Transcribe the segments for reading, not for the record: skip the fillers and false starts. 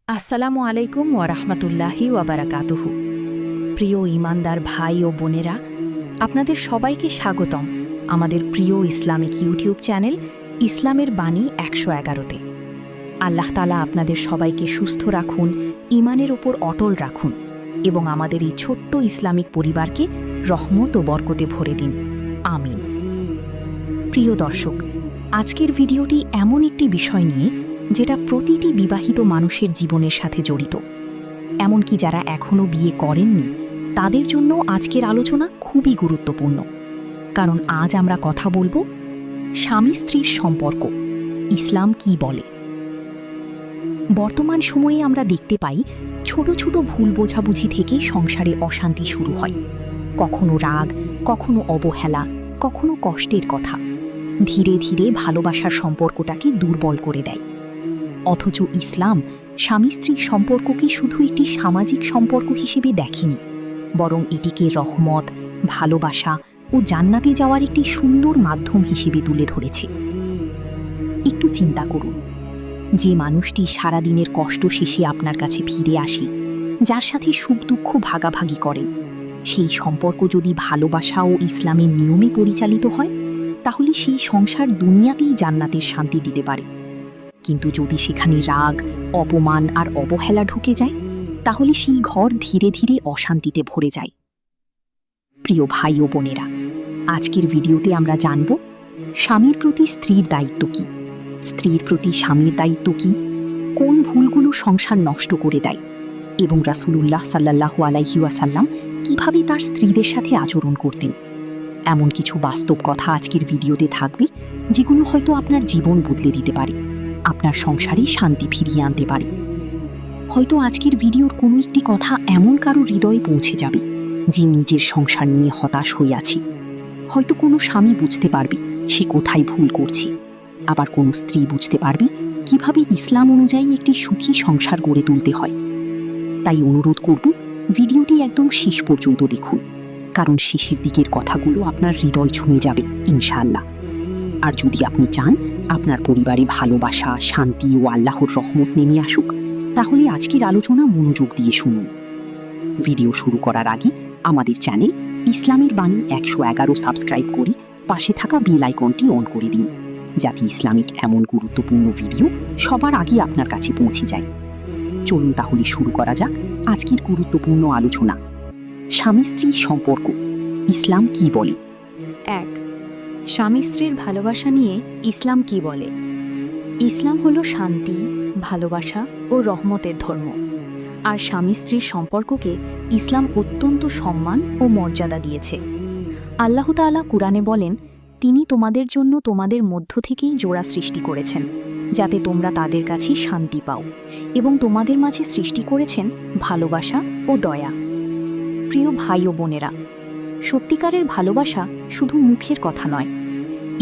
আসসালামু আলাইকুম ওয়ারাহমাতুল্লাহি ওয়াবারাকাতুহু। প্রিয় ঈমানদার ভাই ও বোনেরা, আপনাদের সবাইকে স্বাগতম আমাদের প্রিয় ইসলামিক ইউটিউব চ্যানেল ইসলামের বাণী ১১১তে। আল্লাহ তাআলা আপনাদের সবাইকে সুস্থ রাখুন, ঈমানের ওপর অটল রাখুন এবং আমাদের এই ছোট্ট ইসলামিক পরিবারকে রহমত ও বরকতে ভরে দিন, আমিন। প্রিয় দর্শক, আজকের ভিডিওটি এমন একটি বিষয় নিয়ে যেটা প্রতিটি বিবাহিত মানুষের জীবনের সাথে জড়িত, এমনকি যারা এখনও বিয়ে করেননি তাদের জন্য আজকের আলোচনা খুবই গুরুত্বপূর্ণ। কারণ আজ আমরা কথা বলবো স্বামী স্ত্রীর সম্পর্ক, ইসলাম কি বলে। বর্তমান সময়ে আমরা দেখতে পাই ছোট ছোট ভুল বোঝাবুঝি থেকে সংসারে অশান্তি শুরু হয়। কখনো রাগ, কখনো অবহেলা, কখনো কষ্টের কথা ধীরে ধীরে ভালোবাসার সম্পর্কটাকে দুর্বল করে দেয়। অথচ ইসলাম স্বামী স্ত্রীর সম্পর্ককে শুধু একটি সামাজিক সম্পর্ক হিসেবে দেখেনি, বরং এটিকে রহমত, ভালোবাসা ও জান্নাতে যাওয়ার একটি সুন্দর মাধ্যম হিসেবে তুলে ধরেছে। একটু চিন্তা করুন, যে মানুষটি সারাদিনের কষ্ট শেষে আপনার কাছে ফিরে আসে, যার সাথে সুখ দুঃখ ভাগাভাগি করেন, সেই সম্পর্ক যদি ভালোবাসা ও ইসলামের নিয়মে পরিচালিত হয়, তাহলে সেই সংসার দুনিয়াতেই জান্নাতের শান্তি দিতে পারে। কিন্তু যদি সেখানে রাগ, অপমান আর অবহেলা ঢুকে যায়, তাহলে সেই ঘর ধীরে ধীরে অশান্তিতে ভরে যায়। প্রিয় ভাই ও বোনেরা, আজকের ভিডিওতে আমরা জানব স্বামীর প্রতি স্ত্রীর দায়িত্ব কী, স্ত্রীর প্রতি স্বামীর দায়িত্ব কী, কোন ভুলগুলো সংসার নষ্ট করে দেয়, এবং রাসূলুল্লাহ সাল্লাল্লাহু আলাইহি ওয়াসাল্লাম কীভাবে তার স্ত্রীদের সাথে আচরণ করতেন। এমন কিছু বাস্তব কথা আজকের ভিডিওতে থাকবে যেগুলো হয়তো আপনার জীবন বদলে দিতে পারে, আপনার সংসারে শান্তি ফিরিয়ে আনতে পারে। হয়তো আজকের ভিডিওর কোনো একটি কথা এমন কারো হৃদয়ে পৌঁছে যাবে যে নিজের সংসার নিয়ে হতাশ হয়ে আছে। হয়তো কোনো স্বামী বুঝতে পারবে সে কোথায় ভুল করছে, আবার কোনো স্ত্রী বুঝতে পারবে কিভাবে ইসলাম অনুযায়ী একটি সুখী সংসার গড়ে তুলতে হয়। তাই অনুরোধ করব, ভিডিওটি একদম শেষ পর্যন্ত দেখুন, কারণ শেষের দিকের কথাগুলো আপনার হৃদয় ছুঁয়ে যাবে ইনশাআল্লাহ। আর যদি আপনি চান আপনার পরিবারে ভালোবাসা, শান্তি ও আল্লাহর রহমত নেমে আসুক, তাহলে আজকের আলোচনা মনোযোগ দিয়ে শুনুন। ভিডিও শুরু করার আগে আমাদের চ্যানেল ইসলামের বাণী ১১১ সাবস্ক্রাইব করে পাশে থাকা বেল আইকনটি অন করে দিন, যাতে ইসলামিক এমন গুরুত্বপূর্ণ ভিডিও সবার আগে আপনার কাছে পৌঁছে যায়। চলুন তাহলে শুরু করা যাক আজকের গুরুত্বপূর্ণ আলোচনা, স্বামী স্ত্রীর সম্পর্ক, ইসলাম কি বলে। ১. স্বামী স্ত্রীর ভালোবাসা নিয়ে ইসলাম কি বলে। ইসলাম হলো শান্তি, ভালোবাসা ও রহমতের ধর্ম। আর স্বামী স্ত্রীর সম্পর্ককে ইসলাম অত্যন্ত সম্মান ও মর্যাদা দিয়েছে। আল্লাহ তাআলা কুরআনে বলেন, তিনি তোমাদের জন্য তোমাদের মধ্য থেকেই জোড়া সৃষ্টি করেছেন, যাতে তোমরা তাদের কাছে শান্তি পাও, এবং তোমাদের মাঝে সৃষ্টি করেছেন ভালোবাসা ও দয়া। প্রিয় ভাই ও বোনেরা, সত্যিকারের ভালোবাসা শুধু মুখের কথা নয়।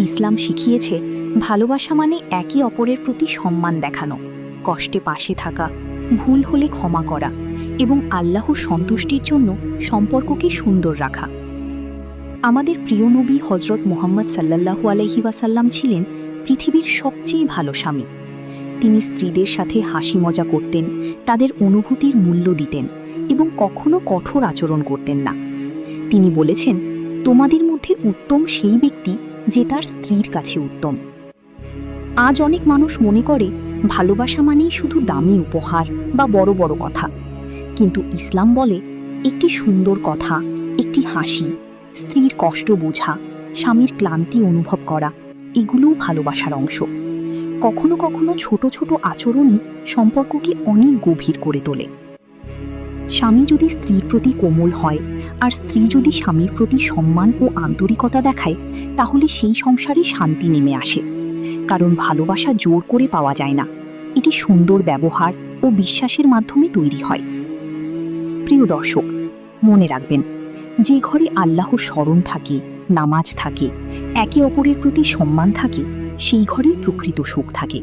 ইসলাম শিখিয়েছে ভালোবাসা মানে একে অপরের প্রতি সম্মান দেখানো, কষ্টে পাশে থাকা, ভুল হলে ক্ষমা করা এবং আল্লাহর সন্তুষ্টির জন্য সম্পর্ককে সুন্দর রাখা। আমাদের প্রিয় নবী হজরত মুহাম্মদ সাল্লাল্লাহু আলাইহি ওয়াসাল্লাম ছিলেন পৃথিবীর সবচেয়ে ভালো স্বামী। তিনি স্ত্রীদের সাথে হাসি মজা করতেন, তাদের অনুভূতির মূল্য দিতেন এবং কখনো কঠোর আচরণ করতেন না। তিনি বলেছেন, তোমাদের মধ্যে উত্তম সেই ব্যক্তি যে তার স্ত্রীর কাছে উত্তম। আজ অনেক মানুষ মনে করে ভালোবাসা মানেই শুধু দামি উপহার বা বড় বড় কথা, কিন্তু ইসলাম বলে একটি সুন্দর কথা, একটি হাসি, স্ত্রীর কষ্ট বোঝা, স্বামীর ক্লান্তি অনুভব করা, এগুলোও ভালোবাসার অংশ। কখনো কখনো ছোট ছোট আচরণই সম্পর্ককে অনেক গভীর করে তোলে। স্বামী যদি স্ত্রীর প্রতি কোমল হয় আর স্ত্রী যদি স্বামীর প্রতি সম্মান ও আন্তরিকতা দেখায়, তাহলে সেই সংসারে শান্তি নেমে আসে। কারণ ভালোবাসা জোর করে পাওয়া যায় না, এটি সুন্দর ব্যবহার ও বিশ্বাসের মাধ্যমে তৈরি হয়। প্রিয় দর্শক, মনে রাখবেন, যে ঘরে আল্লাহর স্মরণ থাকে, নামাজ থাকে, একে অপরের প্রতি সম্মান থাকে, সেই ঘরেই প্রকৃত সুখ থাকে।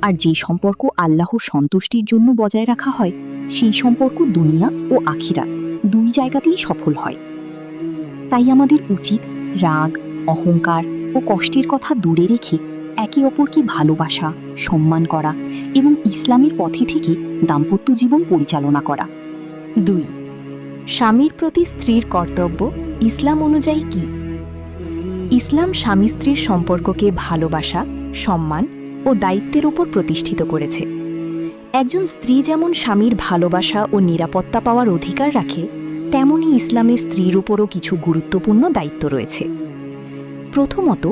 আর যে সম্পর্ক আল্লাহর সন্তুষ্টির জন্য বজায় রাখা হয়, সেই সম্পর্ক দুনিয়া ও আখিরাত দুই জায়গাতেই সফল হয়। তাই আমাদের উচিত রাগ, অহংকার ও কষ্টের কথা দূরে রেখে একে অপরকে ভালোবাসা, সম্মান করা এবং ইসলামের পথে থেকে দাম্পত্য জীবন পরিচালনা করা। 2. স্বামীর প্রতি স্ত্রীর কর্তব্য ইসলাম অনুযায়ী কি? ইসলাম স্বামী স্ত্রীর সম্পর্ককে ভালোবাসা, সম্মান ও দায়িত্বের উপর প্রতিষ্ঠিত করেছে। একজন স্ত্রী যেমন স্বামীর ভালোবাসা ও নিরাপত্তা পাওয়ার অধিকার রাখে, তেমনি ইসলামে স্ত্রীর উপরও কিছু গুরুত্বপূর্ণ দায়িত্ব রয়েছে। প্রথমত,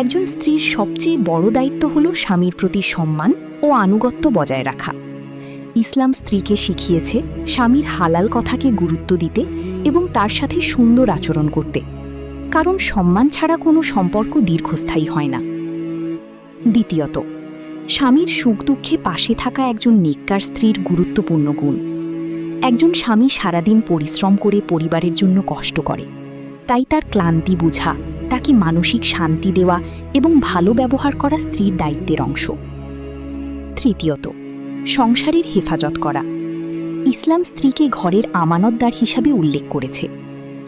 একজন স্ত্রীর সবচেয়ে বড় দায়িত্ব হল স্বামীর প্রতি সম্মান ও আনুগত্য বজায় রাখা। ইসলাম স্ত্রীকে শিখিয়েছে স্বামীর হালাল কথাকে গুরুত্ব দিতে এবং তার সাথে সুন্দর আচরণ করতে, কারণ সম্মান ছাড়া কোনো সম্পর্ক দীর্ঘস্থায়ী হয় না। দ্বিতীয়ত, স্বামীর সুখ দুঃখে পাশে থাকা একজন নেককার স্ত্রীর গুরুত্বপূর্ণ গুণ। একজন স্বামী সারাদিন পরিশ্রম করে পরিবারের জন্য কষ্ট করে, তাই তার ক্লান্তি বোঝা, তাকে মানসিক শান্তি দেওয়া এবং ভালো ব্যবহার করা স্ত্রীর দায়িত্বের অংশ। তৃতীয়ত, সংসারের হেফাজত করা। ইসলাম স্ত্রীকে ঘরের আমানতদার হিসাবে উল্লেখ করেছে,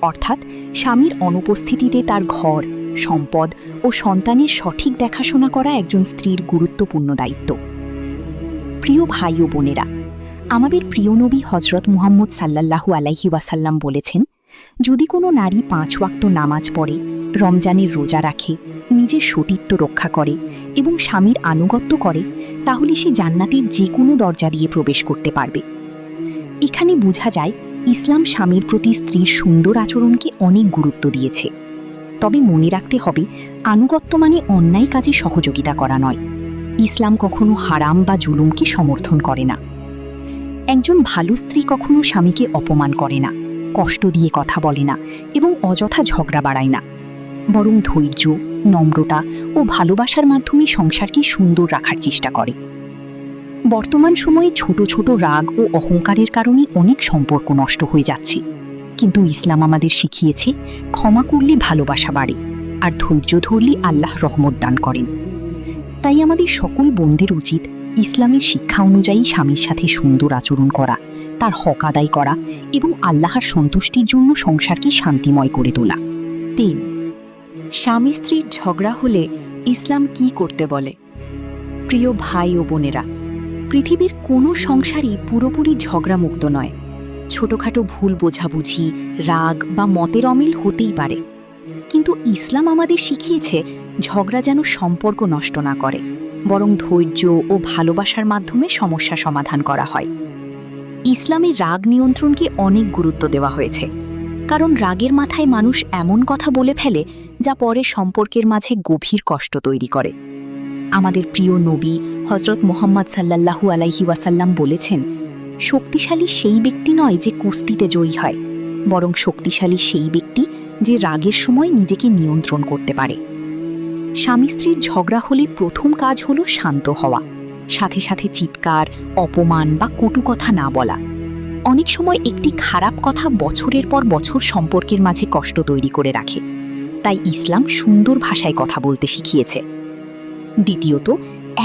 অর্থাৎ স্বামীর অনুপস্থিতিতে তার ঘর, সম্পদ ও সন্তানের সঠিক দেখাশোনা করা একজন স্ত্রীর গুরুত্বপূর্ণ দায়িত্ব। প্রিয় ভাই ও বোনেরা, আমাদের প্রিয় নবী হজরত মুহাম্মদ সাল্লাল্লাহু আলাইহি ওয়াসাল্লাম বলেছেন, যদি কোনো নারী 5 ওয়াক্ত নামাজ পড়ে, রমজানের রোজা রাখে, নিজের সতীত্ব রক্ষা করে এবং স্বামীর আনুগত্য করে, তাহলে সে জান্নাতের যে কোনো দরজা দিয়ে প্রবেশ করতে পারবে। এখানে বোঝা যায় ইসলাম স্বামীর প্রতি স্ত্রীর সুন্দর আচরণকে অনেক গুরুত্ব দিয়েছে। তবে মনে রাখতে হবে, আনুগত্য মানে অন্যায় কাজে সহযোগিতা করা নয়। ইসলাম কখনো হারাম বা জুলুমকে সমর্থন করে না। একজন ভালো স্ত্রী কখনো স্বামীকে অপমান করে না, কষ্ট দিয়ে কথা বলে না এবং অযথা ঝগড়া বাড়ায় না, বরং ধৈর্য, নম্রতা ও ভালোবাসার মাধ্যমে সংসারকে সুন্দর রাখার চেষ্টা করে। বর্তমান সময়ে ছোট ছোট রাগ ও অহংকারের কারণে অনেক সম্পর্ক নষ্ট হয়ে যাচ্ছে, কিন্তু ইসলাম আমাদের শিখিয়েছে ক্ষমা করলে ভালোবাসা বাড়ে, আর ধৈর্য ধরলে আল্লাহ রহমত দান করেন। তাই আমাদের সকল বোনদের উচিত ইসলামের শিক্ষা অনুযায়ী স্বামীর সাথে সুন্দর আচরণ করা, তার হক আদায় করা এবং আল্লাহর সন্তুষ্টির জন্য সংসারকে শান্তিময় করে তোলা। 3. স্বামী স্ত্রীর ঝগড়া হলে ইসলাম কি করতে বলে? প্রিয় ভাই ও বোনেরা, পৃথিবীর কোনো সংসারই পুরোপুরি ঝগড়ামুক্ত নয়। ছোটখাটো ভুল বোঝাবুঝি, রাগ বা মতের অমিল হতেই পারে, কিন্তু ইসলাম আমাদের শিখিয়েছে ঝগড়া যেন সম্পর্ক নষ্ট না করে, বরং ধৈর্য ও ভালোবাসার মাধ্যমে সমস্যা সমাধান করা হয়। ইসলামে রাগ নিয়ন্ত্রণকে অনেক গুরুত্ব দেওয়া হয়েছে, কারণ রাগের মাথায় মানুষ এমন কথা বলে ফেলে যা পরে সম্পর্কের মাঝে গভীর কষ্ট তৈরি করে। আমাদের প্রিয় নবী হজরত মুহাম্মদ সাল্লাল্লাহু আলাইহি ওয়াসাল্লাম বলেছেন, শক্তিশালী সেই ব্যক্তি নয় যে কুস্তিতে জয়ী হয়, বরং শক্তিশালী সেই ব্যক্তি যে রাগের সময় নিজেকে নিয়ন্ত্রণ করতে পারে। স্বামী স্ত্রীর ঝগড়া হলে প্রথম কাজ হলো শান্ত হওয়া, সাথে সাথে চিৎকার, অপমান বা কটু কথা না বলা। অনেক সময় একটি খারাপ কথা বছরের পর বছর সম্পর্কের মাঝে কষ্ট তৈরি করে রাখে, তাই ইসলাম সুন্দর ভাষায় কথা বলতে শিখিয়েছে। দ্বিতীয়ত,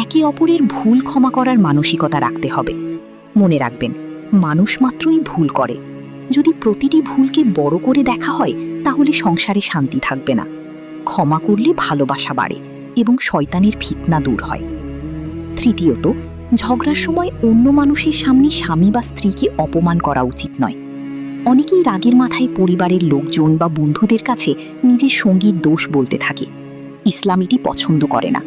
একে অপরের ভুল ক্ষমা করার মানসিকতা রাখতে হবে। মনে রাখবেন, মানুষ মাত্রই ভুল করে। যদি প্রতিটি ভুলকে বড় করে দেখা হয়, তাহলে সংসারে শান্তি থাকবে না। ক্ষমা করলে ভালোবাসা বাড়ে এবং শয়তানের ফিতনা দূর হয়। তৃতীয়ত, ঝগড়ার সময় অন্য মানুষের সামনে স্বামী বা স্ত্রীকে অপমান করা উচিত নয়। অনেকেই রাগের মাথায় পরিবারের লোকজন বা বন্ধুদের কাছে নিজের সঙ্গীর দোষ বলতে থাকে। ইসলাম এটি পছন্দ করে না,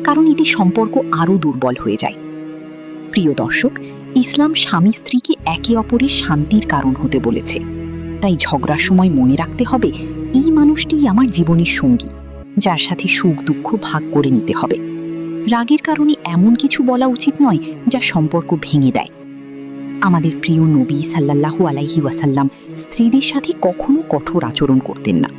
কারণ এতে সম্পর্ক আরও দুর্বল হয়ে যায়। প্রিয় দর্শক, ইসলাম স্বামী স্ত্রীকে একে অপরের শান্তির কারণ হতে বলেছে। তাই ঝগড়ার সময় মনে রাখতে হবে, এই মানুষটিই আমার জীবনের সঙ্গী, যার সাথে সুখ দুঃখ ভাগ করে নিতে হবে। রাগের কারণে এমন কিছু বলা উচিত নয় যা সম্পর্ক ভেঙে দেয়। আমাদের প্রিয় নবী সাল্লাল্লাহু আলাইহি ওয়াসাল্লাম স্ত্রীদের সাথে কখনো কঠোর আচরণ করতেন না,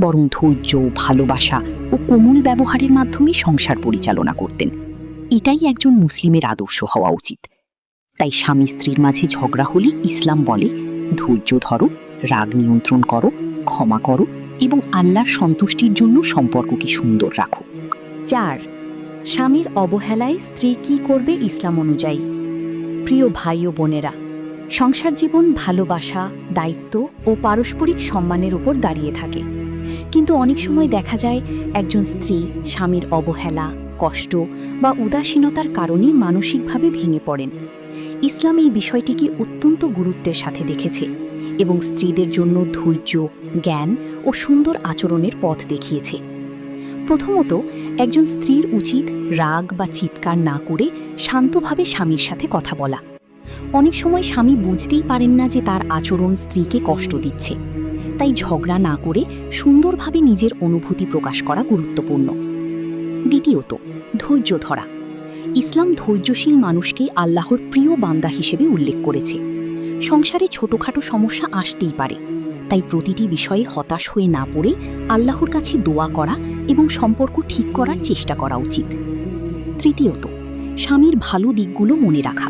বরং ধৈর্য, ভালোবাসা ও কোমল ব্যবহারের মাধ্যমে সংসার পরিচালনা করতেন। এটাই একজন মুসলিমের আদর্শ হওয়া উচিত। তাই স্বামী স্ত্রীর মাঝে ঝগড়া হলে ইসলাম বলে, ধৈর্য ধরো, রাগ নিয়ন্ত্রণ করো, ক্ষমা করো এবং আল্লাহর সন্তুষ্টির জন্য সম্পর্ককে সুন্দর রাখো। 4. স্বামীর অবহেলায় স্ত্রী কি করবে ইসলাম অনুযায়ী? প্রিয় ভাই ও বোনেরা, সংসার জীবন ভালোবাসা, দায়িত্ব ও পারস্পরিক সম্মানের উপর দাঁড়িয়ে থাকে। কিন্তু অনেক সময় দেখা যায় একজন স্ত্রী স্বামীর অবহেলা, কষ্ট বা উদাসীনতার কারণে মানসিকভাবে ভেঙে পড়েন। ইসলাম এই বিষয়টিকে অত্যন্ত গুরুত্বের সাথে দেখেছে এবং স্ত্রীদের জন্য ধৈর্য, জ্ঞান ও সুন্দর আচরণের পথ দেখিয়েছে। প্রথমত, একজন স্ত্রীর উচিত রাগ বা চিৎকার না করে শান্তভাবে স্বামীর সাথে কথা বলা। অনেক সময় স্বামী বুঝতেই পারেন না যে তার আচরণ স্ত্রীকে কষ্ট দিচ্ছে, তাই ঝগড়া না করে সুন্দরভাবে নিজের অনুভূতি প্রকাশ করা গুরুত্বপূর্ণ। দ্বিতীয়ত, ধৈর্য ধরা। ইসলাম ধৈর্যশীল মানুষকে আল্লাহর প্রিয় বান্দা হিসেবে উল্লেখ করেছে। সংসারে ছোটখাটো সমস্যা আসতেই পারে, তাই প্রতিটি বিষয়ে হতাশ হয়ে না পড়ে আল্লাহর কাছে দোয়া করা এবং সম্পর্ক ঠিক করার চেষ্টা করা উচিত। তৃতীয়ত, স্বামীর ভালো দিকগুলো মনে রাখা।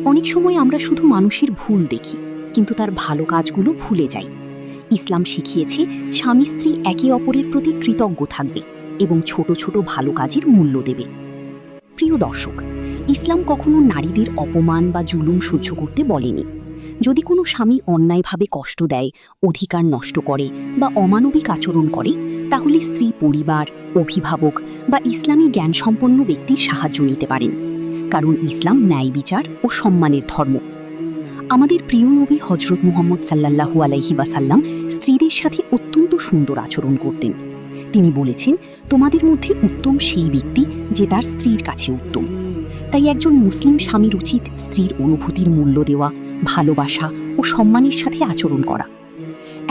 অনেক সময় আমরা শুধু মানুষের ভুল দেখি, কিন্তু তার ভালো কাজগুলো ভুলে যাই। ইসলাম শিখিয়েছে স্বামী স্ত্রী একে অপরের প্রতি কৃতজ্ঞ থাকবে এবং ছোট ছোট ভালো কাজের মূল্য দেবে। প্রিয় দর্শক, ইসলাম কখনো নারীদের অপমান বা জুলুম সহ্য করতে বলেনি। যদি কোনো স্বামী অন্যায়ভাবে কষ্ট দেয়, অধিকার নষ্ট করে বা অমানবিক আচরণ করে, তাহলে স্ত্রী পরিবার, অভিভাবক বা ইসলামী জ্ঞানসম্পন্ন ব্যক্তির সাহায্য নিতে পারেন, কারণ ইসলাম ন্যায় বিচার ও সম্মানের ধর্ম। আমাদের প্রিয় নবী হজরত মুহাম্মদ সাল্লাল্লাহু আলাইহি ওয়াসাল্লাম স্ত্রীদের সাথে অত্যন্ত সুন্দর আচরণ করতেন। তিনি বলেছেন, তোমাদের মধ্যে উত্তম সেই ব্যক্তি যে তার স্ত্রীর কাছে উত্তম। তাই একজন মুসলিম স্বামীর উচিত স্ত্রীর অনুভূতির মূল্য দেওয়া, ভালোবাসা ও সম্মানের সাথে আচরণ করা।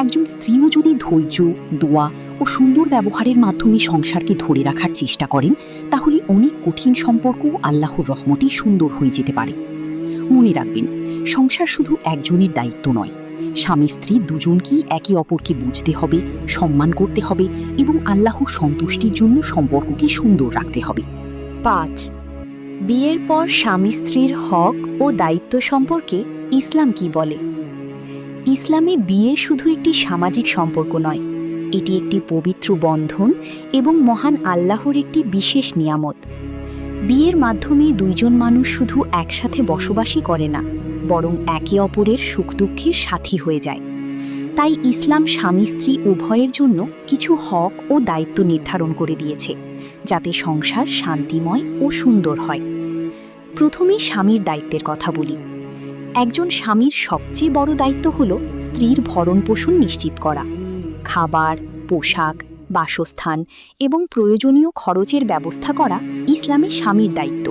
একজন স্ত্রীও যদি ধৈর্য, দোয়া ও সুন্দর ব্যবহারের মাধ্যমে সংসারকে ধরে রাখার চেষ্টা করেন, তাহলে অনেক কঠিন সম্পর্ক আল্লাহর রহমতে সুন্দর হয়ে যেতে পারে। মনে রাখবেন, সংসার শুধু একজনের দায়িত্ব নয়। স্বামী স্ত্রী দুজনকেই একে অপরকে বুঝতে হবে, সম্মান করতে হবে এবং আল্লাহর সন্তুষ্টির জন্য সম্পর্ককে সুন্দর রাখতে হবে। 5. বিয়ের পর স্বামী স্ত্রীর হক ও দায়িত্ব সম্পর্কে ইসলাম কি বলে? ইসলামে বিয়ে শুধু একটি সামাজিক সম্পর্ক নয়, এটি একটি পবিত্র বন্ধন এবং মহান আল্লাহর একটি বিশেষ নিয়ামত। বিয়ের মাধ্যমে দুইজন মানুষ শুধু একসাথে বসবাসই করে না, বরং একে অপরের সুখ দুঃখের সাথী হয়ে যায়। তাই ইসলাম স্বামী স্ত্রী উভয়ের জন্য কিছু হক ও দায়িত্ব নির্ধারণ করে দিয়েছে, যাতে সংসার শান্তিময় ও সুন্দর হয়। প্রথমে স্বামীর দায়িত্বের কথা বলি। একজন স্বামীর সবচেয়ে বড় দায়িত্ব হল স্ত্রীর ভরণপোষণ নিশ্চিত করা। খাবার, পোশাক, বাসস্থান এবং প্রয়োজনীয় খরচের ব্যবস্থা করা ইসলামের স্বামীর দায়িত্ব।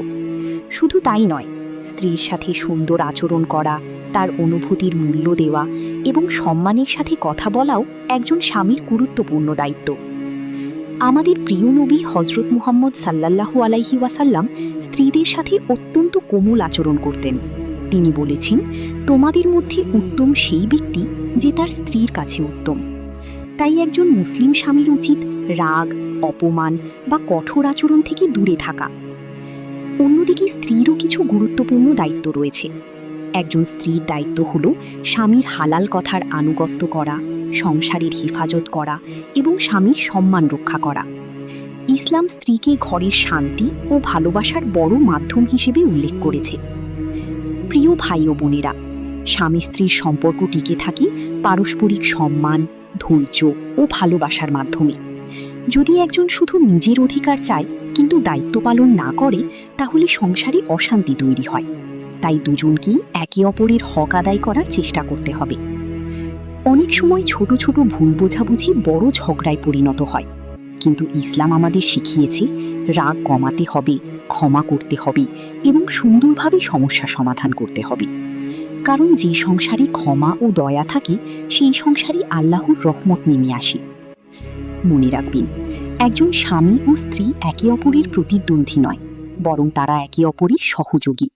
শুধু তাই নয়, স্ত্রীর সাথে সুন্দর আচরণ করা, তার অনুভূতির মূল্য দেওয়া এবং সম্মানের সাথে কথা বলাও একজন স্বামীর গুরুত্বপূর্ণ দায়িত্ব। আমাদের প্রিয় নবী হজরত মুহাম্মদ সাল্লাল্লাহু আলাইহি ওয়াসাল্লাম স্ত্রীদের সাথে অত্যন্ত কোমল আচরণ করতেন। তিনি বলেছেন, তোমাদের মধ্যে উত্তম সেই ব্যক্তি যে তার স্ত্রীর কাছে উত্তম। তাই একজন মুসলিম স্বামীর উচিত রাগ, অপমান বা কঠোর আচরণ থেকে দূরে থাকা। অন্যদিকে স্ত্রীরও কিছু গুরুত্বপূর্ণ দায়িত্ব রয়েছে। একজন স্ত্রীর দায়িত্ব হল স্বামীর হালাল কথার আনুগত্য করা, সংসারের হেফাজত করা এবং স্বামীর সম্মান রক্ষা করা। ইসলাম স্ত্রীকে ঘরের শান্তি ও ভালোবাসার বড় মাধ্যম হিসেবে উল্লেখ করেছে। প্রিয় ভাই ও বোনেরা, স্বামী স্ত্রীর সম্পর্ক টিকে থাকে পারস্পরিক সম্মান, ধৈর্য ও ভালোবাসার মাধ্যমে। যদি একজন শুধু নিজের অধিকার চায় কিন্তু দায়িত্ব পালন না করে, তাহলে সংসারে অশান্তি তৈরি হয়। তাই দুজনকেই একে অপরের হক আদায় করার চেষ্টা করতে হবে। অনেক সময় ছোট ছোট ভুল বোঝাবুঝি বড় ঝগড়ায় পরিণত হয়, কিন্তু ইসলাম আমাদের শিখিয়েছে রাগ কমাতে হবে, ক্ষমা করতে হবে এবং সুন্দরভাবে সমস্যা সমাধান করতে হবে। কারণ যে সংসারে ক্ষমা ও দয়া থাকে, সেই সংসারে আল্লাহর রহমত নেমে আসে। মনে রাখবেন, একজন স্বামী ও স্ত্রী একে অপরের প্রতিদ্বন্দ্বী নয়, বরং তারা একে অপরের সহযোগী।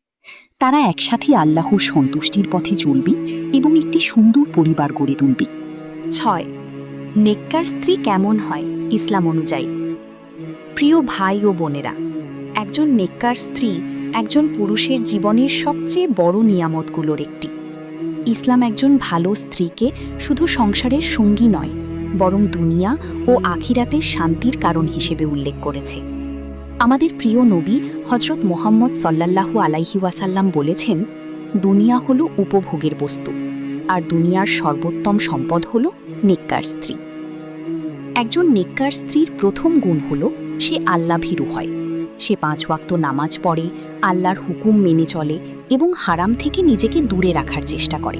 তারা একসাথে আল্লাহর সন্তুষ্টির পথে চলবে এবং একটি সুন্দর পরিবার গড়ে তুলবে। 6. নেককার স্ত্রী কেমন হয় ইসলাম অনুযায়ী? প্রিয় ভাই ও বোনেরা, একজন নেককার স্ত্রী একজন পুরুষের জীবনের সবচেয়ে বড় নিয়ামতগুলোর একটি। ইসলাম একজন ভালো স্ত্রীকে শুধু সংসারের সঙ্গী নয়, বরং দুনিয়া ও আখিরাতের শান্তির কারণ হিসেবে উল্লেখ করেছে। আমাদের প্রিয় নবী হজরত মুহাম্মদ সাল্লাল্লাহু আলাইহি ওয়াসাল্লাম বলেছেন, দুনিয়া হলো উপভোগের বস্তু, আর দুনিয়ার সর্বোত্তম সম্পদ হলো নেককার স্ত্রী। একজন নেককার স্ত্রীর প্রথম গুণ হলো সে আল্লাহ ভীরু হয়। সে 5 ওয়াক্ত নামাজ পড়ে, আল্লাহর হুকুম মেনে চলে এবং হারাম থেকে নিজেকে দূরে রাখার চেষ্টা করে।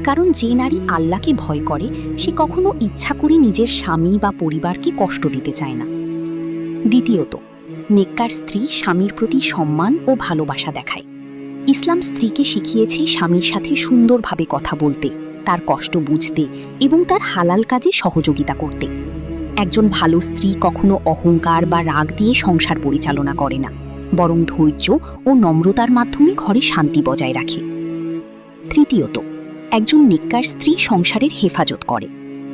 কারণ যে নারী আল্লাহকে ভয় করে সে কখনো ইচ্ছা করে নিজের স্বামী বা পরিবারকে কষ্ট দিতে চায় না। দ্বিতীয়ত, নেককার স্ত্রী স্বামীর প্রতি সম্মান ও ভালোবাসা দেখায়। ইসলাম স্ত্রীকে শিখিয়েছে স্বামীর সাথে সুন্দরভাবে কথা বলতে, তার কষ্ট বুঝতে এবং তার হালাল কাজে সহযোগিতা করতে। একজন ভালো স্ত্রী কখনো অহংকার বা রাগ দিয়ে সংসার পরিচালনা করে না, বরং ধৈর্য ও নম্রতার মাধ্যমে ঘরে শান্তি বজায় রাখে। তৃতীয়ত, একজন নেককার স্ত্রী সংসারের হেফাজত করে।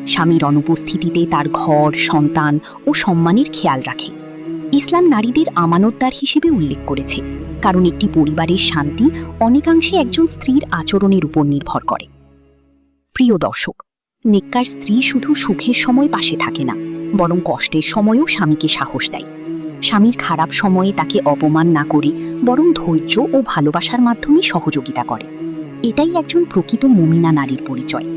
স্বামীর অনুপস্থিতিতে তার ঘর, সন্তান ও সম্মানের খেয়াল রাখে। ইসলাম নারীদের আমানতদার হিসেবে উল্লেখ করেছে, কারণ একটি পরিবারের শান্তি অনেকাংশে একজন স্ত্রীর আচরণের উপর নির্ভর করে। প্রিয় দর্শক, নেককার স্ত্রী শুধু সুখের সময় পাশে থাকে না, বরং কষ্টের সময়ও স্বামীকে সাহস দেয়। স্বামীর খারাপ সময়ে তাকে অপমান না করে বরং ধৈর্য ও ভালোবাসার মাধ্যমে সহযোগিতা করে। এটাই একজন প্রকৃত মুমিনা নারীর পরিচয়।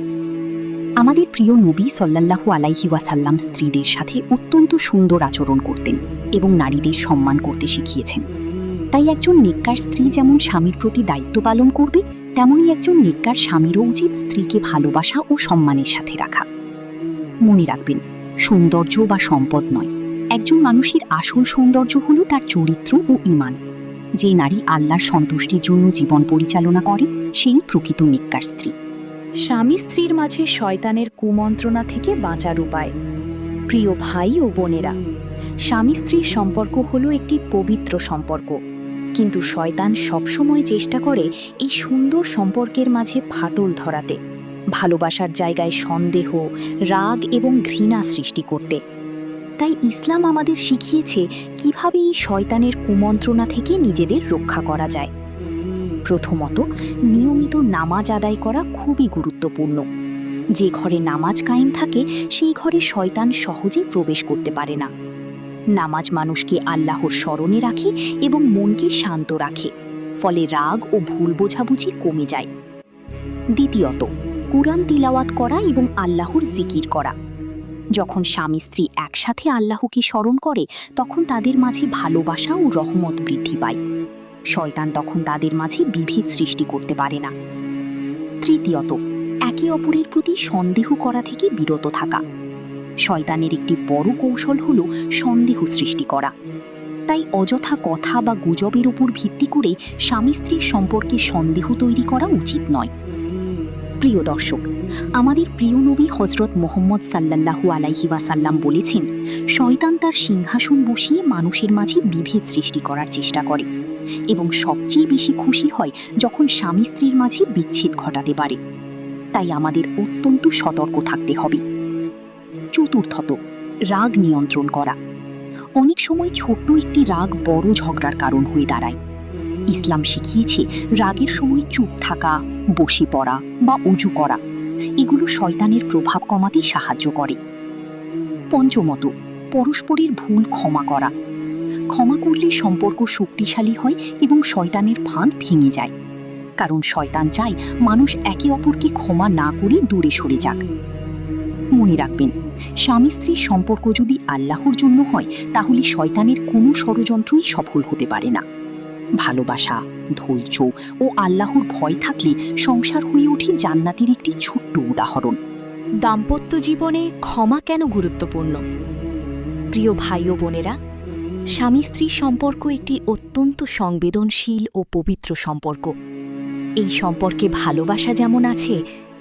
আমাদের প্রিয় নবী সাল্লাল্লাহু আলাইহি ওয়াসাল্লাম স্ত্রীদের সাথে অত্যন্ত সুন্দর আচরণ করতেন এবং নারীদের সম্মান করতে শিখিয়েছেন। তাই একজন নেককার স্ত্রী যেমন স্বামীর প্রতি দায়িত্ব পালন করবে, তেমনই একজন নেককার স্বামীরও উচিত স্ত্রীকে ভালোবাসা ও সম্মানের সাথে রাখা। মনে রাখবেন, সৌন্দর্য বা সম্পদ নয়, একজন মানুষের আসল সৌন্দর্য হল তার চরিত্র ও ঈমান। যে নারী আল্লাহর সন্তুষ্টির জন্য জীবন পরিচালনা করে সেই প্রকৃত নেককার স্ত্রী। স্বামী স্ত্রীর মাঝে শয়তানের কুমন্ত্রণা থেকে বাঁচার উপায়। প্রিয় ভাই ও বোনেরা, স্বামী স্ত্রীর সম্পর্ক হলো একটি পবিত্র সম্পর্ক, কিন্তু শয়তান সবসময় চেষ্টা করে এই সুন্দর সম্পর্কের মাঝে ফাটল ধরাতে, ভালোবাসার জায়গায় সন্দেহ, রাগ এবং ঘৃণা সৃষ্টি করতে। তাই ইসলাম আমাদের শিখিয়েছে কিভাবে এই শয়তানের কুমন্ত্রণা থেকে নিজেদের রক্ষা করা যায়। প্রথমত, নিয়মিত নামাজ আদায় করা খুবই গুরুত্বপূর্ণ। যে ঘরে নামাজ কায়েম থাকে সেই ঘরে শয়তান সহজে প্রবেশ করতে পারে না। নামাজ মানুষকে আল্লাহর স্মরণে রাখে এবং মনকে শান্ত রাখে, ফলে রাগ ও ভুল বোঝাবুঝি কমে যায়। দ্বিতীয়ত, কুরআন তিলাওয়াত করা এবং আল্লাহর জিকির করা। যখন স্বামী স্ত্রী একসাথে আল্লাহকে স্মরণ করে তখন তাদের মাঝে ভালোবাসা ও রহমত বৃদ্ধি পায়। শয়তান তখন তাদের মাঝে বিভেদ সৃষ্টি করতে পারে না। তৃতীয়ত, একে অপরের প্রতি সন্দেহ করা থেকে বিরত থাকা। শয়তানের একটি বড় কৌশল হল সন্দেহ সৃষ্টি করা। তাই অযথা কথা বা গুজবের উপর ভিত্তি করে স্বামী স্ত্রীর সম্পর্কে সন্দেহ তৈরি করা উচিত নয়। প্রিয় দর্শক, আমাদের প্রিয় নবী হযরত মুহাম্মদ সাল্লাল্লাহু আলাইহি ওয়াসাল্লাম বলেছেন, শয়তান তার সিংহাসন বসিয়ে মানুষের মাঝে বিভেদ সৃষ্টি করার চেষ্টা করে এবং সবচেয়ে বেশি খুশি হয় যখন স্বামী স্ত্রীর মাঝে বিচ্ছেদ ঘটাতে পারে। তাই আমাদের অত্যন্ত সতর্ক থাকতে হবে। চতুর্থত, রাগ নিয়ন্ত্রণ করা। অনেক সময় ছোট্ট একটি রাগ বড় ঝগড়ার কারণ হয়ে দাঁড়ায়। ইসলাম শিখিয়েছে রাগের সময় চুপ থাকা, বসে পড়া বা অজু করা। এগুলো শয়তানের প্রভাব কমাতে সাহায্য করে। পঞ্চমত, পরস্পরের ভুল ক্ষমা করা। ক্ষমা করলে সম্পর্ক শক্তিশালী হয় এবং শয়তানের ফাঁদ ভেঙে যায়। কারণ শয়তান চায় মানুষ একে অপরকে ক্ষমা না করে দূরে সরে যাক। মনে রাখবেন, স্বামী স্ত্রীর সম্পর্ক যদি আল্লাহর জন্য হয় তাহলে শয়তানের কোনো ষড়যন্ত্রই সফল হতে পারে না। ভালোবাসা, ধৈর্য ও আল্লাহর ভয় থাকলে সংসার হয়ে ওঠে জান্নাতের একটি ছোট্ট উদাহরণ। দাম্পত্য জীবনে ক্ষমা কেন গুরুত্বপূর্ণ? প্রিয় ভাই ও বোনেরা, স্বামী স্ত্রীর সম্পর্ক একটি অত্যন্ত সংবেদনশীল ও পবিত্র সম্পর্ক। এই সম্পর্কে ভালোবাসা যেমন আছে,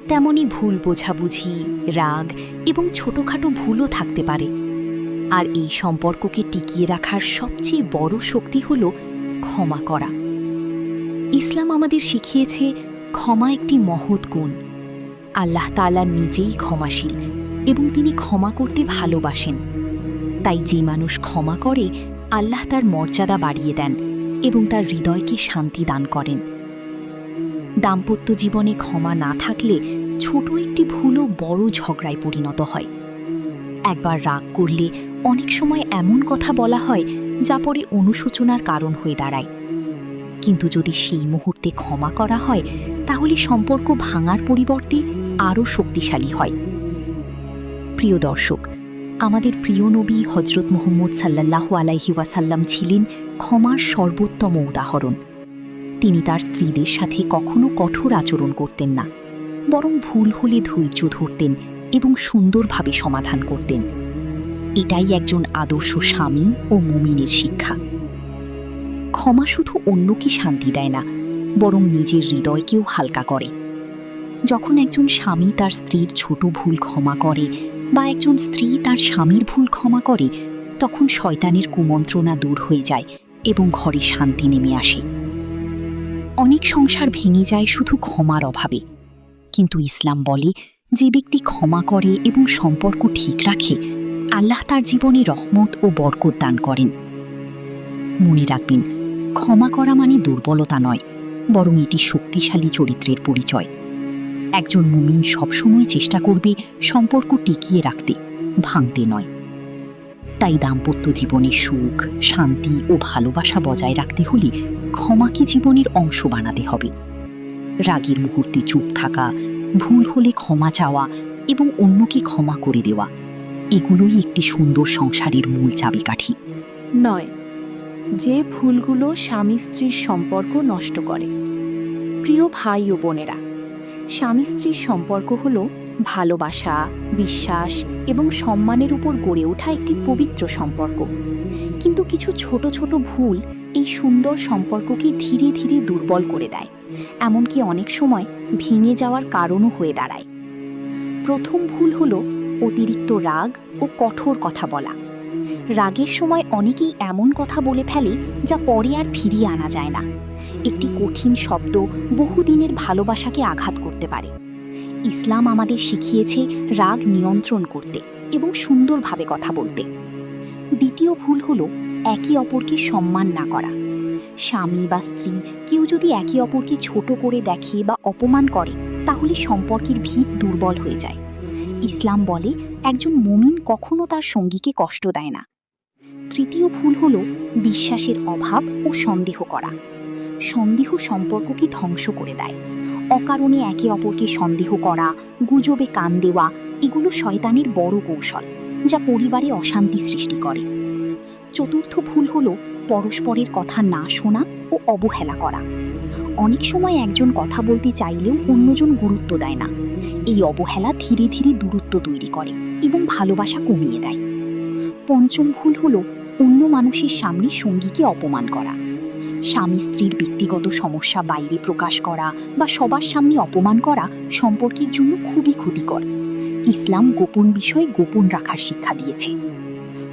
তেমনি ভুল বোঝাবুঝি, রাগ এবং ছোটখাটো ভুলও থাকতে পারে। আর এই সম্পর্ককে টিকিয়ে রাখার সবচেয়ে বড় শক্তি হল ক্ষমা করা। ইসলাম আমাদের শিখিয়েছে ক্ষমা একটি মহৎ গুণ। আল্লাহ তাআলা নিজেই ক্ষমাশীল এবং তিনি ক্ষমা করতে ভালোবাসেন। তাই যে মানুষ ক্ষমা করে আল্লাহ তার মর্যাদা বাড়িয়ে দেন এবং তার হৃদয়কে শান্তি দান করেন। দাম্পত্য জীবনে ক্ষমা না থাকলে ছোট একটি ভুলও বড় ঝগড়ায় পরিণত হয়। একবার রাগ করলে অনেক সময় এমন কথা বলা হয় যা পরে অনুশোচনার কারণ হয়ে দাঁড়ায়। কিন্তু যদি সেই মুহূর্তে ক্ষমা করা হয় তাহলে সম্পর্ক ভাঙার পরিবর্তে আরও শক্তিশালী হয়। প্রিয় দর্শক, আমাদের প্রিয় নবী হযরত মুহাম্মদ সাল্লাল্লাহু আলাইহি ওয়াসাল্লাম ছিলেন ক্ষমার সর্বোত্তম উদাহরণ। তিনি তার স্ত্রীদের সাথে কখনো কঠোর আচরণ করতেন না, বরং ভুল হলে ধৈর্য ধরতেন এবং সুন্দরভাবে সমাধান করতেন। এটাই একজন আদর্শ স্বামী ও মুমিনের শিক্ষা। ক্ষমা শুধু অন্যকে শান্তি দেয় না, বরং নিজের হৃদয়কেও হালকা করে। যখন একজন স্বামী তার স্ত্রীর ছোট ভুল ক্ষমা করে বা একজন স্ত্রী তার স্বামীর ভুল ক্ষমা করে, তখন শয়তানের কুমন্ত্রণা দূর হয়ে যায় এবং ঘরে শান্তি নেমে আসে। অনেক সংসার ভেঙে যায় শুধু ক্ষমার অভাবে, কিন্তু ইসলাম বলে যে ব্যক্তি ক্ষমা করে এবং সম্পর্ক ঠিক রাখে, আল্লাহ তার জীবনে রহমত ও বরকত দান করেন। মনে রাখবেন, ক্ষমা করা মানে দুর্বলতা নয়, বরং এটি শক্তিশালী চরিত্রের পরিচয়। একজন মুমিন সবসময় চেষ্টা করবে সম্পর্ক টিকিয়ে রাখতে, ভাঙতে নয়। তাই দাম্পত্য জীবনে সুখ, শান্তি ও ভালোবাসা বজায় রাখতে হলে ক্ষমাকে জীবনের অংশ বানাতে হবে। রাগের মুহূর্তে চুপ থাকা, ভুল হলে ক্ষমা চাওয়া এবং অন্যকে ক্ষমা করে দেওয়া, এগুলোই একটি সুন্দর সংসারের মূল চাবিকাঠি। 9. যে ভুলগুলো স্বামী স্ত্রীর সম্পর্ক নষ্ট করে। প্রিয় ভাই ও বোনেরা, স্বামী স্ত্রীর সম্পর্ক হল ভালোবাসা, বিশ্বাস এবং সম্মানের উপর গড়ে ওঠা একটি পবিত্র সম্পর্ক। কিন্তু কিছু ছোট ছোট ভুল এই সুন্দর সম্পর্ককে ধীরে ধীরে দুর্বল করে দেয়, এমনকি অনেক সময় ভেঙে যাওয়ার কারণও হয়ে দাঁড়ায়। প্রথম ভুল হল অতিরিক্ত রাগ ও কঠোর কথা বলা। রাগের সময় অনেকেই এমন কথা বলে ফেলে যা পরে আর ফিরিয়ে আনা যায় না। একটি কঠিন শব্দ বহুদিনের ভালোবাসাকে আঘাত করতে পারে। ইসলাম আমাদের শিখিয়েছে রাগ নিয়ন্ত্রণ করতে এবং সুন্দরভাবে কথা বলতে। দ্বিতীয় ভুল হল একে অপরকে সম্মান না করা। স্বামী বা স্ত্রী কেউ যদি একে অপরকে ছোট করে দেখে বা অপমান করে, তাহলে সম্পর্কের ভিত দুর্বল হয়ে যায়। ইসলাম বলে একজন মুমিন কখনো তার সঙ্গীকে কষ্ট দেয় না। তৃতীয় ভুল হল বিশ্বাসের অভাব ও সন্দেহ করা। সন্দেহ সম্পর্ককে ধ্বংস করে দেয়। অকারণে একে অপরকে সন্দেহ করা, গুজবে কান দেওয়া, এগুলো শয়তানের বড় কৌশল, যা পরিবারে অশান্তি সৃষ্টি করে। চতুর্থ ভুল হল পরস্পরের কথা না শোনা ও অবহেলা করা। অনেক সময় একজন কথা বলতে চাইলেও অন্যজন গুরুত্ব দেয় না। এই অবহেলা ধীরে ধীরে দূরত্ব তৈরি করে এবং ভালোবাসা কমিয়ে দেয়। পঞ্চম ভুল হল অন্য মানুষের সামনে সঙ্গীকে অপমান করা। স্বামী স্ত্রীর ব্যক্তিগত সমস্যা বাইরে প্রকাশ করা বা সবার সামনে অপমান করা সম্পর্কের জন্য খুবই ক্ষতিকর। ইসলাম গোপন বিষয় গোপন রাখার শিক্ষা দিয়েছে।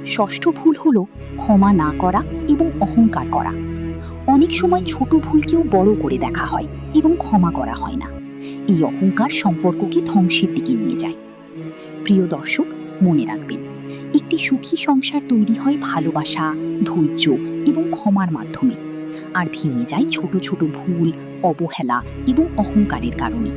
ষষ্ঠ ভুল হল ক্ষমা না করা এবং অহংকার করা। অনেক সময় ছোট ভুলকেও বড় করে দেখা হয় এবং ক্ষমা করা হয় না। এই অহংকার সম্পর্ককে ধ্বংসের দিকে নিয়ে যায়। প্রিয় দর্শক, মনে রাখবেন, একটি সুখী সংসার তৈরি হয় ভালোবাসা, ধৈর্য এবং ক্ষমার মাধ্যমে, আর ভেঙে যায় ছোট ছোট ভুল, অবহেলা এবং অহংকারের কারণে।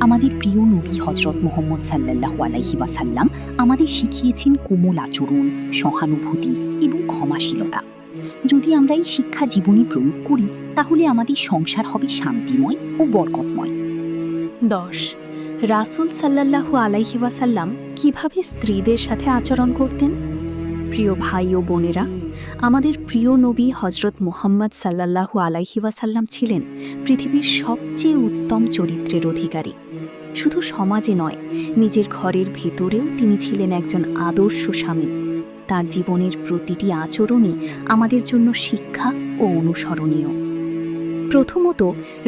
আমাদের প্রিয় নবী হযরত মুহাম্মদ সাল্লাল্লাহু আলাইহি ওয়াসাল্লাম আমাদের শিখিয়েছেন কোমল আচরণ, সহানুভূতি এবং ক্ষমাশীলতা। যদি আমরা এই শিক্ষা জীবনে প্রয়োগ করি, তাহলে আমাদের সংসার হবে শান্তিময় ও বরকতময়। 10. রাসূল সাল্লাল্লাহু আলাইহি ওয়াসাল্লাম কিভাবে স্ত্রীদের সাথে আচরণ করতেন। প্রিয় ভাই ও বোনেরা, আমাদের প্রিয় নবী হযরত মুহাম্মদ সাল্লাল্লাহু আলাইহি ওয়াসাল্লাম ছিলেন পৃথিবীর সবচেয়ে উত্তম চরিত্রের অধিকারী। শুধু সমাজে নয়, নিজের ঘরের ভেতরেও তিনি ছিলেন একজন আদর্শ স্বামী। তার জীবনের প্রতিটি আচরণই আমাদের জন্য শিক্ষা ও অনুসরণীয়। প্রথমত,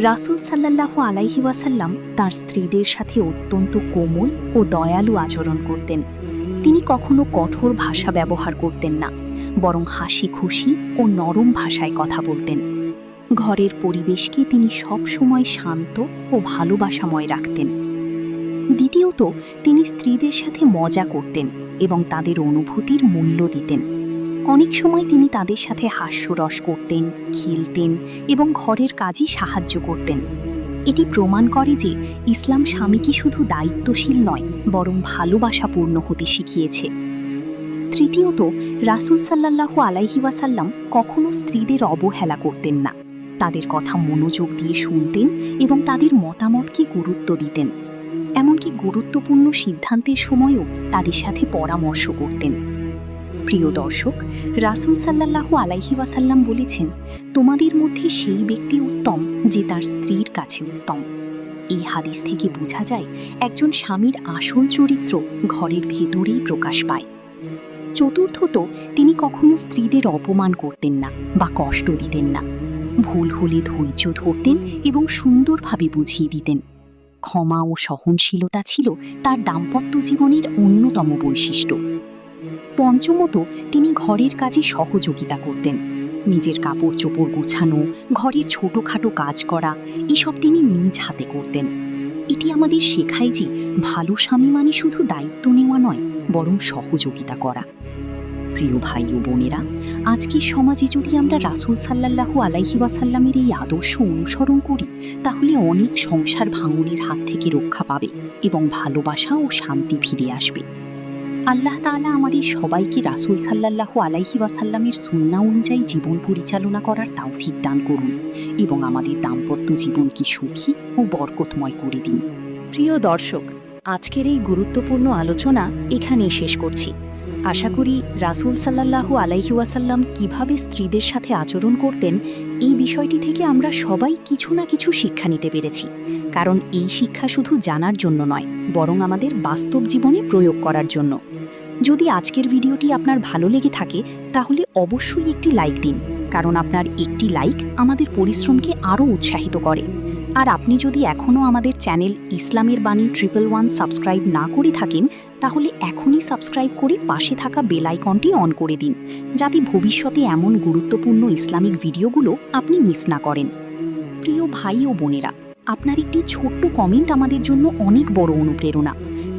রাসূল সাল্লাল্লাহু আলাইহি ওয়াসাল্লাম তার স্ত্রীদের সাথে অত্যন্ত কোমল ও দয়ালু আচরণ করতেন। তিনি কখনো কঠোর ভাষা ব্যবহার করতেন না, বরং হাসি খুশি ও নরম ভাষায় কথা বলতেন। ঘরের পরিবেশকে তিনি সবসময় শান্ত ও ভালোবাসাময় রাখতেন। দ্বিতীয়ত, তিনি স্ত্রীদের সাথে মজা করতেন এবং তাদের অনুভূতির মূল্য দিতেন। অনেক সময় তিনি তাদের সাথে হাস্যরস করতেন, খেলতেন এবং ঘরের কাজে সাহায্য করতেন। এটি প্রমাণ করে যে ইসলাম স্বামীকে শুধু দায়িত্বশীল নয়, বরং ভালোবাসাপূর্ণ হতে শিখিয়েছে। তৃতীয়ত, রাসূল সাল্লাল্লাহু আলাইহি ওয়াসাল্লাম কখনো স্ত্রীদের অবহেলা করতেন না। তাদের কথা মনোযোগ দিয়ে শুনতেন এবং তাদের মতামতকে গুরুত্ব দিতেন। এমনকি গুরুত্বপূর্ণ সিদ্ধান্তের সময়ও তাদের সাথে পরামর্শ করতেন। প্রিয় দর্শক, রাসূল সাল্লাল্লাহু আলাইহি ওয়াসাল্লাম বলেছেন, তোমাদের মধ্যে সেই ব্যক্তি উত্তম যে তার স্ত্রীর কাছে উত্তম। এই হাদিস থেকে বোঝা যায় একজন স্বামীর আসল চরিত্র ঘরের ভেতরেই প্রকাশ পায়। চতুর্থত, তিনি কখনো স্ত্রীদের অপমান করতেন না বা কষ্ট দিতেন না। ভুল হলে ধৈর্য ধরতেন এবং সুন্দরভাবে বুঝিয়ে দিতেন। ক্ষমা ও সহনশীলতা ছিল তার দাম্পত্য জীবনের অন্যতম বৈশিষ্ট্য। পঞ্চমত, তিনি ঘরের কাজে সহযোগিতা করতেন। নিজের কাপড় চোপড় গোছানো, ঘরের ছোটখাটো কাজ করা, এসব তিনি নিজ হাতে করতেন। এটি আমাদের শেখায় যে ভালো স্বামী মানে শুধু দায়িত্ব নেওয়া নয়, বরং সহযোগিতা করা। প্রিয় ভাই ও বোনেরা, আজকের সমাজে যদি আমরা রাসূল সাল্লাল্লাহু আলাইহি ওয়াসাল্লামের এই আদর্শ অনুসরণ করি, তাহলে অনেক সংসার ভাঙনের হাত থেকে রক্ষা পাবে এবং ভালোবাসা ও শান্তি ফিরে আসবে। আল্লাহ তাআলা আমাদের সবাইকে রাসূল সাল্লাল্লাহু আলাইহি ওয়াসাল্লামের সুন্নাহ অনুযায়ী জীবন পরিচালনা করার তৌফিক দান করুন এবং আমাদের দাম্পত্য জীবনকে সুখী ও বরকতময় করে দিন। প্রিয় দর্শক, আজকের এই গুরুত্বপূর্ণ আলোচনা এখানেই শেষ করছি। আশা করি রাসূল সাল্লাল্লাহু আলাইহি ওয়াসাল্লাম কিভাবে স্ত্রীদের সাথে আচরণ করতেন, এই বিষয়টি থেকে আমরা সবাই কিছু না কিছু শিক্ষা নিতে পেরেছি। কারণ এই শিক্ষা শুধু জানার জন্য নয়, বরং আমাদের বাস্তব জীবনে প্রয়োগ করার জন্য। যদি আজকের ভিডিওটি আপনার ভালো লেগে থাকে, তাহলে অবশ্যই একটি লাইক দিন, কারণ আপনার একটি লাইক আমাদের পরিশ্রমকে আরও উৎসাহিত করে। আর আপনি যদি এখনও আমাদের চ্যানেল ইসলামের বাণী 111 সাবস্ক্রাইব না করে থাকেন, তাহলে এখনই সাবস্ক্রাইব করে পাশে থাকা বেল আইকনটি অন করে দিন, যাতে ভবিষ্যতে এমন গুরুত্বপূর্ণ ইসলামিক ভিডিওগুলো আপনি মিস না করেন। প্রিয় ভাই ও বোনেরা, আপনার একটি ছোট্ট কমেন্ট আমাদের জন্য অনেক বড় অনুপ্রেরণা।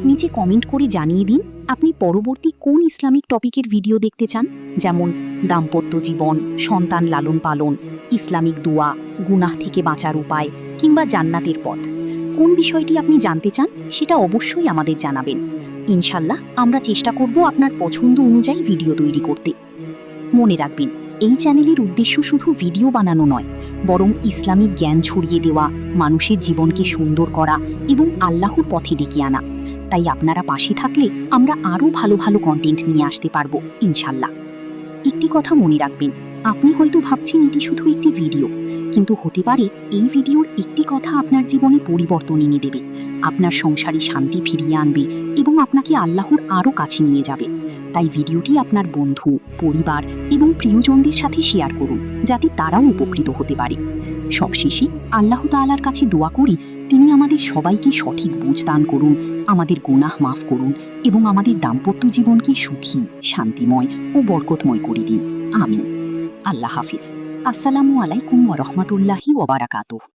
নিচে কমেন্ট করে জানিয়ে দিন আপনি পরবর্তী কোন ইসলামিক টপিকের ভিডিও দেখতে চান, যেমন দাম্পত্য জীবন, সন্তান লালন পালন, ইসলামিক দোয়া, গুনাহ থেকে বাঁচার উপায় কিংবা জান্নাতের পথ। কোন বিষয়টি আপনি জানতে চান সেটা অবশ্যই আমাদের জানাবেন। ইনশাল্লাহ আমরা চেষ্টা করব আপনার পছন্দ অনুযায়ী ভিডিও তৈরি করতে। মনে রাখবেন, এই চ্যানেলের উদ্দেশ্য শুধু ভিডিও বানানো নয়, বরং ইসলামিক জ্ঞান ছড়িয়ে দেওয়া, মানুষের জীবনকে সুন্দর করা এবং আল্লাহর পথে ডেকে আনা। তাই আপনারা পাশে থাকলে আমরা আরও ভালো ভালো কন্টেন্ট নিয়ে আসতে পারবো ইনশাল্লাহ। একটি কথা মনে রাখবেন, আপনি হয়তো ভাবছেন এটি শুধু একটি ভিডিও, কিন্তু হতে পারে এই ভিডিওর একটি কথা আপনার জীবনে পরিবর্তন এনে দেবে, আপনার সংসারে শান্তি ফিরিয়ে আনবে এবং আপনাকে আল্লাহর আরও কাছে নিয়ে যাবে। তাই ভিডিওটি আপনার বন্ধু, পরিবার এবং প্রিয়জনদের সাথে শেয়ার করুন, যাতে তারাও উপকৃত হতে পারে। সবশেষে আল্লাহ তাআলার কাছে দোয়া করি, তিনি আমাদের সবাইকে সঠিক বুঝ দান করুন, আমাদের গুনাহ মাফ করুন এবং আমাদের দাম্পত্য জীবনকে সুখী, শান্তিময় ও বরকতময় করে দিন। আমিন। আল্লাহ হাফিজ। আসসালামু আলাইকুম ওয়া রাহমাতুল্লাহি ওয়া বারাকাতুহু।